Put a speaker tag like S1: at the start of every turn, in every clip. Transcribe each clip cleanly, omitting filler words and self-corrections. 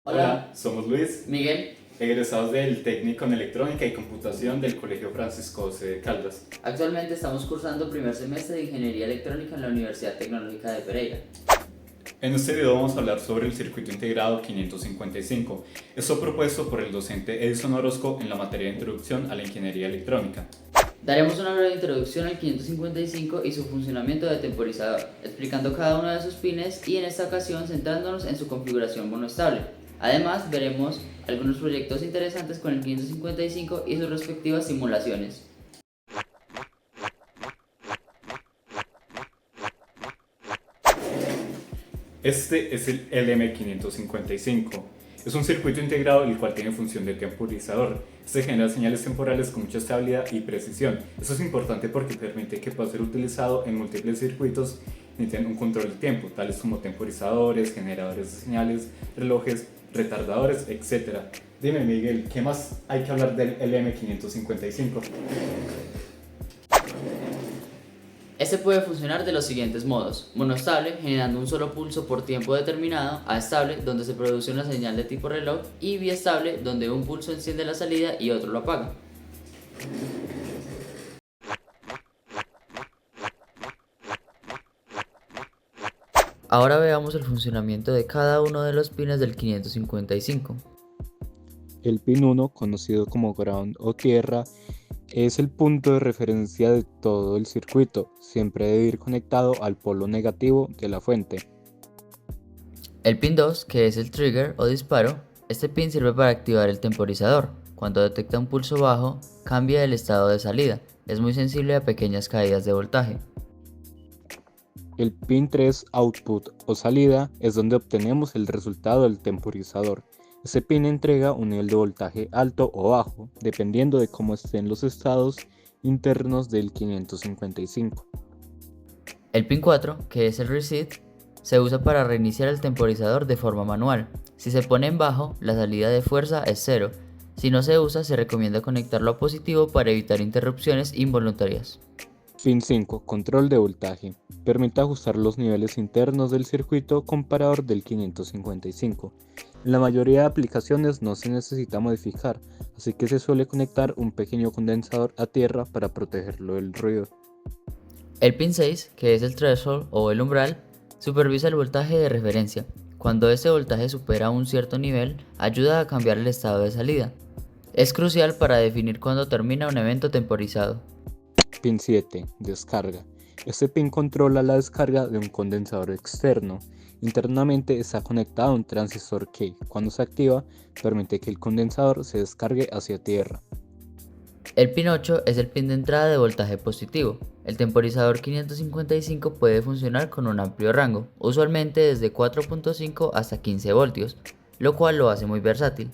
S1: Hola, somos Luis,
S2: Miguel.
S1: egresados del Técnico en Electrónica y Computación del Colegio Francisco José de Caldas.
S2: Actualmente estamos cursando primer semestre de Ingeniería Electrónica en la Universidad Tecnológica de Pereira.
S1: En este video vamos a hablar sobre el circuito integrado 555. Esto propuesto por el docente Edison Orozco en la materia de Introducción a la Ingeniería Electrónica.
S2: Daremos una breve introducción al 555 y su funcionamiento de temporizador, explicando cada uno de sus pines y en esta ocasión centrándonos en su configuración monoestable. Además, veremos algunos proyectos interesantes con el 555 y sus respectivas simulaciones.
S1: Este es el LM555. Es un circuito integrado el cual tiene función de temporizador. Este genera señales temporales con mucha estabilidad y precisión. Esto es importante porque permite que pueda ser utilizado en múltiples circuitos y tiene un control del tiempo, tales como temporizadores, generadores de señales, relojes, retardadores, etc. Dime, Miguel, ¿qué más hay que hablar del LM555?
S2: Este puede funcionar de los siguientes modos: monoestable, generando un solo pulso por tiempo determinado; A-estable, donde se produce una señal de tipo reloj; y biestable, donde un pulso enciende la salida y otro lo apaga. Ahora veamos el funcionamiento de cada uno de los pines del 555.
S3: El pin 1, conocido como ground o tierra, es el punto de referencia de todo el circuito. Siempre debe ir conectado al polo negativo de la fuente.
S2: El pin 2, que es el trigger o disparo, este pin sirve para activar el temporizador. Cuando detecta un pulso bajo, cambia el estado de salida. Es muy sensible a pequeñas caídas de voltaje.
S3: El pin 3, output o salida, es donde obtenemos el resultado del temporizador. Este pin entrega un nivel de voltaje alto o bajo, dependiendo de cómo estén los estados internos del 555.
S2: El pin 4, que es el reset, se usa para reiniciar el temporizador de forma manual. Si se pone en bajo, la salida de fuerza es 0. Si no se usa, se recomienda conectarlo a positivo para evitar interrupciones involuntarias.
S3: Pin 5, control de voltaje. Permite ajustar los niveles internos del circuito comparador del 555. En la mayoría de aplicaciones no se necesita modificar, así que se suele conectar un pequeño condensador a tierra para protegerlo del ruido.
S2: El pin 6, que es el threshold o el umbral, supervisa el voltaje de referencia. Cuando este voltaje supera un cierto nivel, ayuda a cambiar el estado de salida. Es crucial para definir cuándo termina un evento temporizado.
S3: Pin 7, descarga. Este pin controla la descarga de un condensador externo. Internamente está conectado a un transistor que, cuando se activa, permite que el condensador se descargue hacia tierra.
S2: El pin 8 es el pin de entrada de voltaje positivo. El temporizador 555 puede funcionar con un amplio rango, usualmente desde 4.5 hasta 15 voltios, lo cual lo hace muy versátil.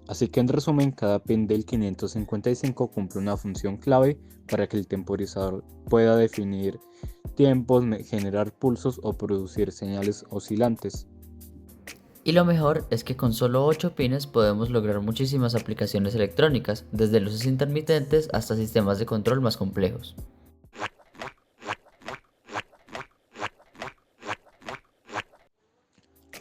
S3: Así que en resumen, cada pin del 555 cumple una función clave para que el temporizador pueda definir tiempos, generar pulsos o producir señales oscilantes.
S2: Y lo mejor es que con solo 8 pines podemos lograr muchísimas aplicaciones electrónicas, desde luces intermitentes hasta sistemas de control más complejos.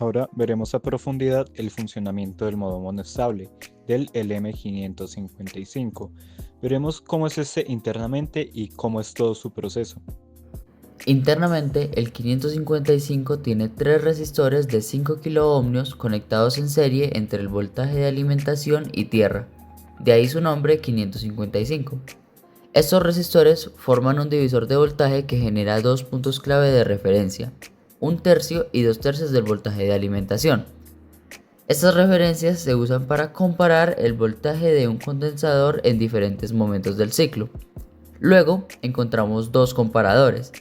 S3: Ahora veremos a profundidad el funcionamiento del modo monoestable del LM555. Veremos cómo es este internamente y cómo es todo su proceso.
S2: Internamente, el 555 tiene 3 resistores de 5 kΩ conectados en serie entre el voltaje de alimentación y tierra, de ahí su nombre 555. Estos resistores forman un divisor de voltaje que genera dos puntos clave de referencia, 1/3 y 2/3 del voltaje de alimentación. Estas referencias se usan para comparar el voltaje de un condensador en diferentes momentos del ciclo. Luego encontramos dos comparadores.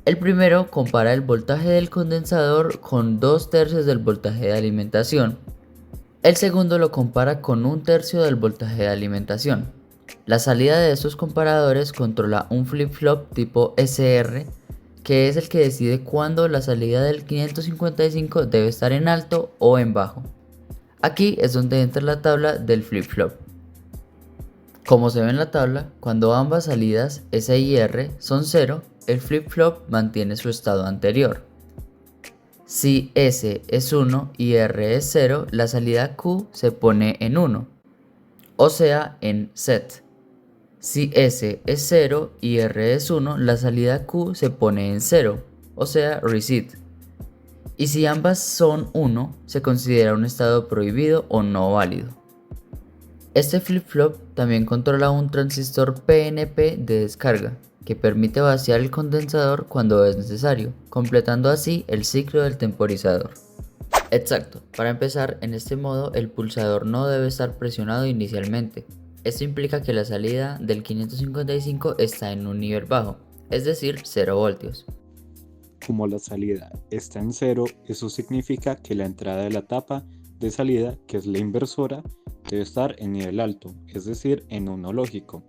S2: El primero compara el voltaje del condensador con 2/3 del voltaje de alimentación. El segundo lo compara con 1/3 del voltaje de alimentación. La salida de estos comparadores controla un flip-flop tipo SR, que es el que decide cuándo la salida del 555 debe estar en alto o en bajo. Aquí es donde entra la tabla del flip-flop. Como se ve en la tabla, cuando ambas salidas S y R son 0, el flip-flop mantiene su estado anterior. Si S es 1 y R es 0, la salida Q se pone en 1, o sea, en set. Si S es 0 y R es 1, la salida Q se pone en 0, o sea, reset. Y si ambas son 1, se considera un estado prohibido o no válido. Este flip-flop también controla un transistor PNP de descarga, que permite vaciar el condensador cuando es necesario, completando así el ciclo del temporizador. Exacto, para empezar, en este modo el pulsador no debe estar presionado inicialmente. Esto implica que la salida del 555 está en un nivel bajo, es decir, 0 voltios.
S3: Como la salida está en 0, eso significa que la entrada de la tapa de salida, que es la inversora, debe estar en nivel alto, es decir, en 1 lógico.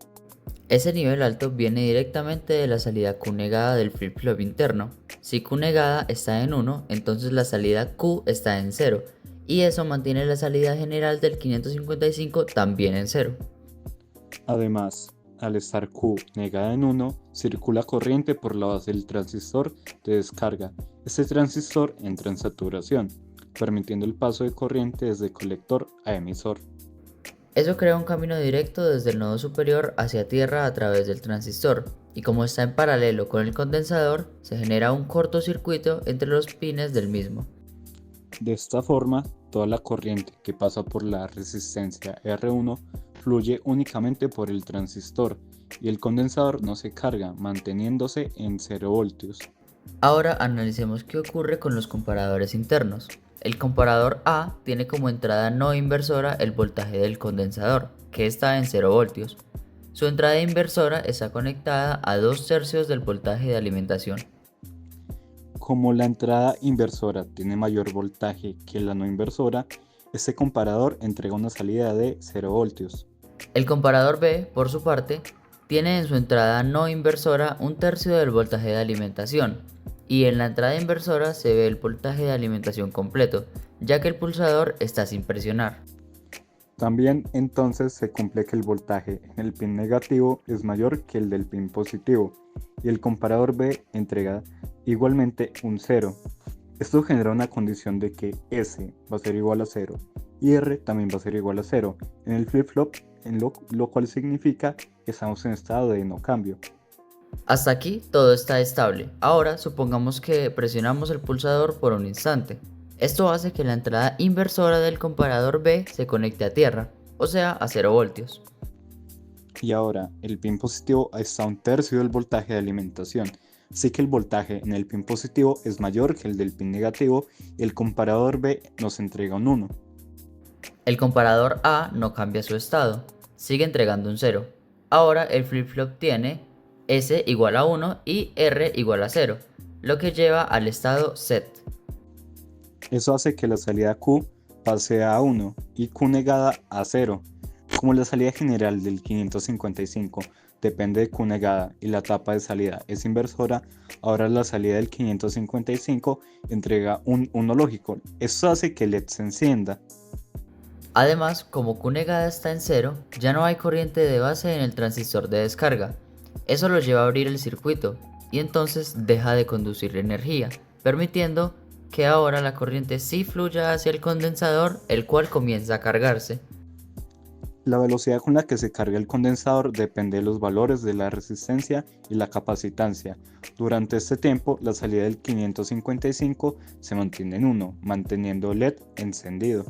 S2: Ese nivel alto viene directamente de la salida Q negada del flip-flop interno. Si Q negada está en 1, entonces la salida Q está en 0, y eso mantiene la salida general del 555 también en 0.
S3: Además, al estar Q negada en 1, circula corriente por la base del transistor de descarga. Este transistor entra en saturación, permitiendo el paso de corriente desde colector a emisor.
S2: Eso crea un camino directo desde el nodo superior hacia tierra a través del transistor, y como está en paralelo con el condensador, se genera un cortocircuito entre los pines del mismo.
S3: De esta forma, toda la corriente que pasa por la resistencia R1 fluye únicamente por el transistor y el condensador no se carga, manteniéndose en 0 voltios.
S2: Ahora analicemos qué ocurre con los comparadores internos. El comparador A tiene como entrada no inversora el voltaje del condensador, que está en 0 voltios. Su entrada inversora está conectada a 2/3 del voltaje de alimentación.
S3: Como la entrada inversora tiene mayor voltaje que la no inversora, este comparador entrega una salida de 0 voltios.
S2: El comparador B, por su parte, tiene en su entrada no inversora 1/3 del voltaje de alimentación, y en la entrada inversora se ve el voltaje de alimentación completo, ya que el pulsador está sin presionar.
S3: También entonces se cumple que el voltaje en el pin negativo es mayor que el del pin positivo, y el comparador B entrega igualmente un 0. Esto genera una condición de que S va a ser igual a 0 y R también va a ser igual a 0 en el flip-flop, lo cual significa que estamos en estado de no cambio.
S2: Hasta aquí todo está estable. Ahora supongamos que presionamos el pulsador por un instante. Esto hace que la entrada inversora del comparador B se conecte a tierra, o sea a 0 voltios.
S3: Y ahora el pin positivo está a 1/3 del voltaje de alimentación, así que el voltaje en el pin positivo es mayor que el del pin negativo y el comparador B nos entrega un 1.
S2: El comparador A no cambia su estado, sigue entregando un 0. Ahora el flip-flop tiene S igual a 1 y R igual a 0, lo que lleva al estado set.
S3: Eso hace que la salida Q pase a 1 y Q negada a 0. Como la salida general del 555 depende de Q negada y la tapa de salida es inversora, ahora la salida del 555 entrega un 1 lógico. Esto hace que el LED se encienda.
S2: Además, como Q negada está en 0, ya no hay corriente de base en el transistor de descarga. Eso lo lleva a abrir el circuito y entonces deja de conducir energía, permitiendo que ahora la corriente sí fluya hacia el condensador, el cual comienza a cargarse.
S3: La velocidad con la que se carga el condensador depende de los valores de la resistencia y la capacitancia. Durante este tiempo, la salida del 555 se mantiene en 1, manteniendo el LED encendido.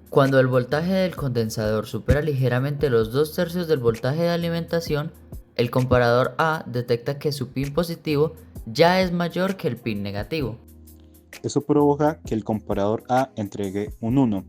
S2: Cuando el voltaje del condensador supera ligeramente los 2/3 del voltaje de alimentación, el comparador A detecta que su pin positivo ya es mayor que el pin negativo.
S3: Eso provoca que el comparador A entregue un 1.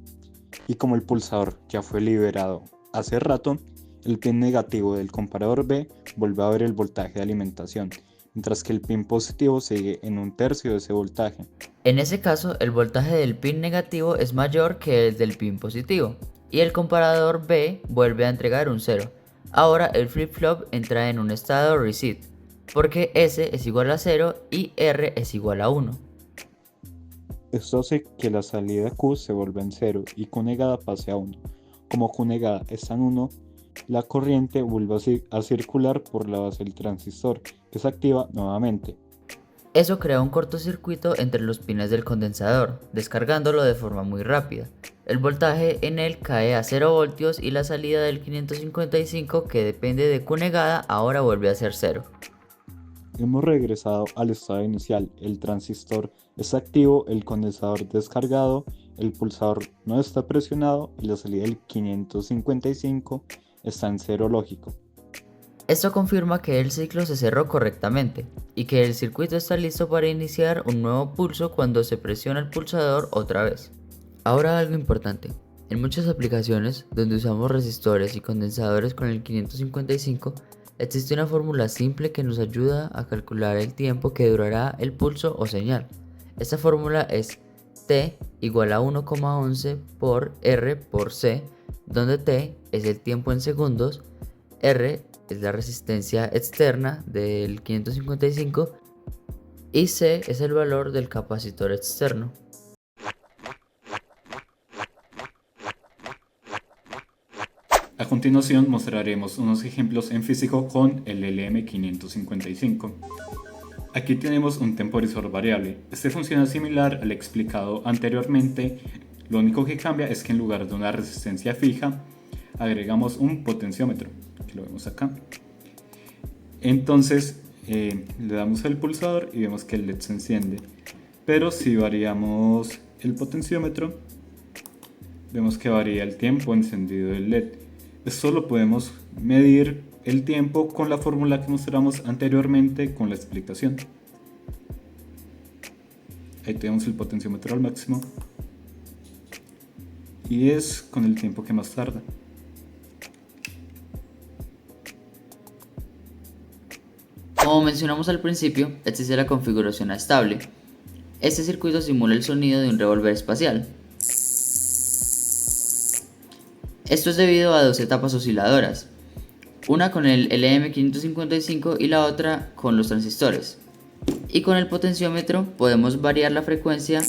S3: Y como el pulsador ya fue liberado hace rato, el pin negativo del comparador B vuelve a ver el voltaje de alimentación, mientras que el pin positivo sigue en 1/3 de ese voltaje.
S2: En ese caso, el voltaje del pin negativo es mayor que el del pin positivo, y el comparador B vuelve a entregar un 0. Ahora el flip-flop entra en un estado reset, porque S es igual a 0 y R es igual a 1.
S3: Esto hace que la salida Q se vuelva en 0 y Q negada pase a 1. Como Q negada está en 1, la corriente vuelve a circular por la base del transistor, que se activa nuevamente.
S2: Eso crea un cortocircuito entre los pines del condensador, descargándolo de forma muy rápida. El voltaje en él cae a 0 voltios y la salida del 555, que depende de Q negada, ahora vuelve a ser 0.
S3: Hemos regresado al estado inicial, el transistor está activo, el condensador descargado, el pulsador no está presionado y la salida del 555 está en cero lógico.
S2: Esto confirma que el ciclo se cerró correctamente y que el circuito está listo para iniciar un nuevo pulso cuando se presiona el pulsador otra vez. Ahora algo importante. En muchas aplicaciones donde usamos resistores y condensadores con el 555, existe una fórmula simple que nos ayuda a calcular el tiempo que durará el pulso o señal. Esta fórmula es T igual a 1,11 por R por C, donde T es el tiempo en segundos, R es la resistencia externa del 555 y C es el valor del capacitor externo.
S1: A continuación mostraremos unos ejemplos en físico con el LM555. Aquí tenemos un temporizador variable. Este funciona similar al explicado anteriormente. Lo único que cambia es que en lugar de una resistencia fija, agregamos un potenciómetro, que lo vemos acá. Entonces le damos al pulsador y vemos que el LED se enciende. Pero si variamos el potenciómetro, vemos que varía el tiempo encendido del LED. Esto lo podemos medir el tiempo con la fórmula que mostramos anteriormente con la explicación. Ahí tenemos el potenciómetro al máximo y es con el tiempo que más tarda.
S2: Como mencionamos al principio, existe la configuración estable. Este circuito simula el sonido de un revólver espacial. Esto es debido a dos etapas osciladoras, una con el LM555 y la otra con los transistores. Y con el potenciómetro podemos variar la frecuencia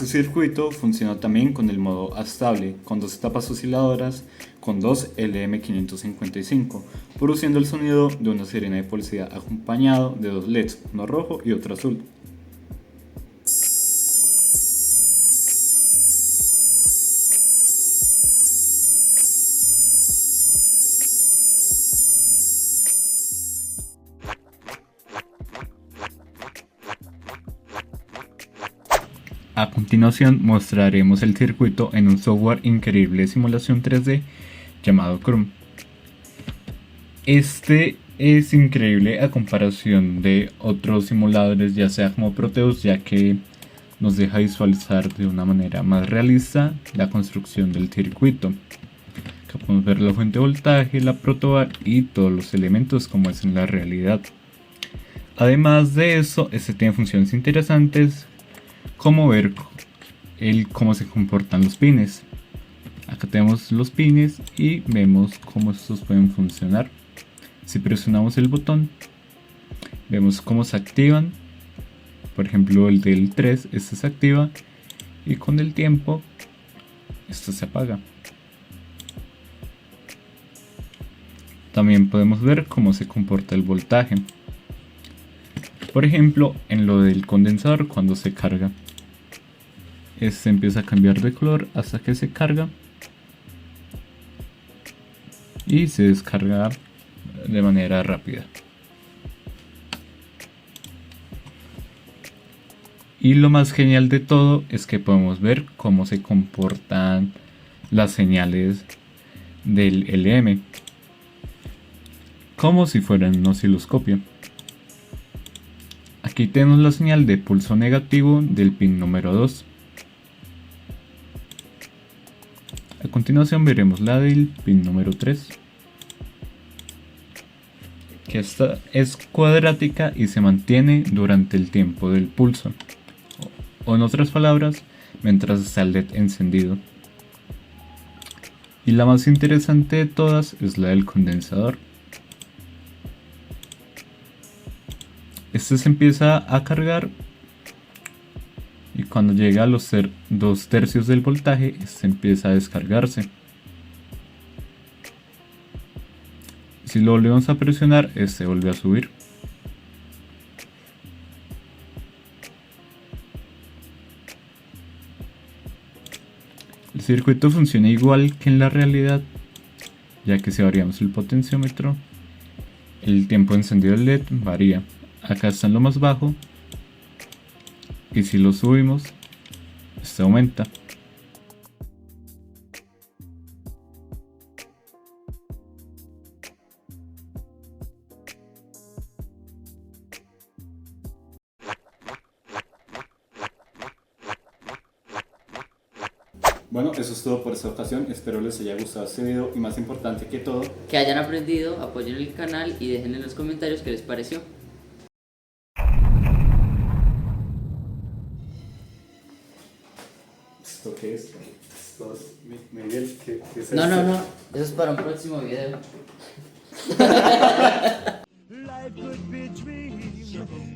S1: Este circuito funciona también con el modo estable, con dos etapas osciladoras con dos LM555, produciendo el sonido de una sirena de policía acompañado de dos LEDs, uno rojo y otro azul. A continuación mostraremos el circuito en un software increíble de simulación 3D llamado Chrome. Este es increíble a comparación de otros simuladores, ya sea como Proteus, ya que nos deja visualizar de una manera más realista la construcción del circuito. Acá podemos ver la fuente de voltaje, la protobar y todos los elementos como es en la realidad. Además de eso, este tiene funciones interesantes como ver cómo se comportan los pines. Acá tenemos los pines y vemos cómo estos pueden funcionar. Si presionamos el botón, vemos cómo se activan. Por ejemplo, el del 3, este se activa y con el tiempo esto se apaga. También podemos ver cómo se comporta el voltaje. Por ejemplo, en lo del condensador, cuando se carga, este empieza a cambiar de color hasta que se carga y se descarga de manera rápida. Y lo más genial de todo es que podemos ver cómo se comportan las señales del LM, como si fueran un osciloscopio. Aquí tenemos la señal de pulso negativo del pin número 2. A continuación veremos la del pin número 3, que esta es cuadrática y se mantiene durante el tiempo del pulso, o en otras palabras, mientras está el LED encendido. Y la más interesante de todas es la del condensador. Este se empieza a cargar y cuando llega a los 2/3 del voltaje, este empieza a descargarse. Si lo volvemos a presionar, este vuelve a subir. El circuito funciona igual que en la realidad, ya que si variamos el potenciómetro, el tiempo de encendido del LED varía. Acá está en lo más bajo, y si lo subimos, este aumenta. Bueno, eso es todo por esta ocasión. Espero les haya gustado este video y, más importante que todo,
S2: Que hayan aprendido, apoyen el canal y dejen en los comentarios qué les pareció.
S1: ¿Esto qué es? Esto es Miguel, ¿qué es
S2: No,
S1: esto?
S2: no, no, eso es para un próximo video.
S4: Life could be a dream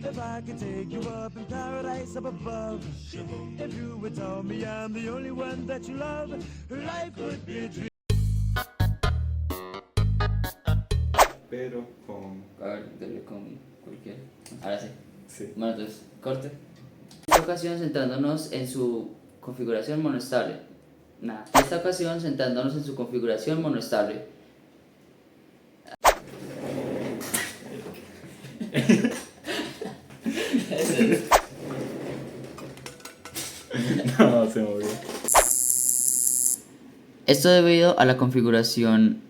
S4: if I could take you up in paradise up above. If you would tell me I'm the only one that you love, life could be a dream.
S1: Pero con...
S2: A ver, dale con cualquiera. Ahora sí.
S1: Sí.
S2: Bueno, entonces, corte. En esta ocasión centrándonos en su configuración monoestable. Nada. En esta ocasión centrándonos en su configuración monoestable.
S1: No, se movió.
S2: Esto debido a la configuración...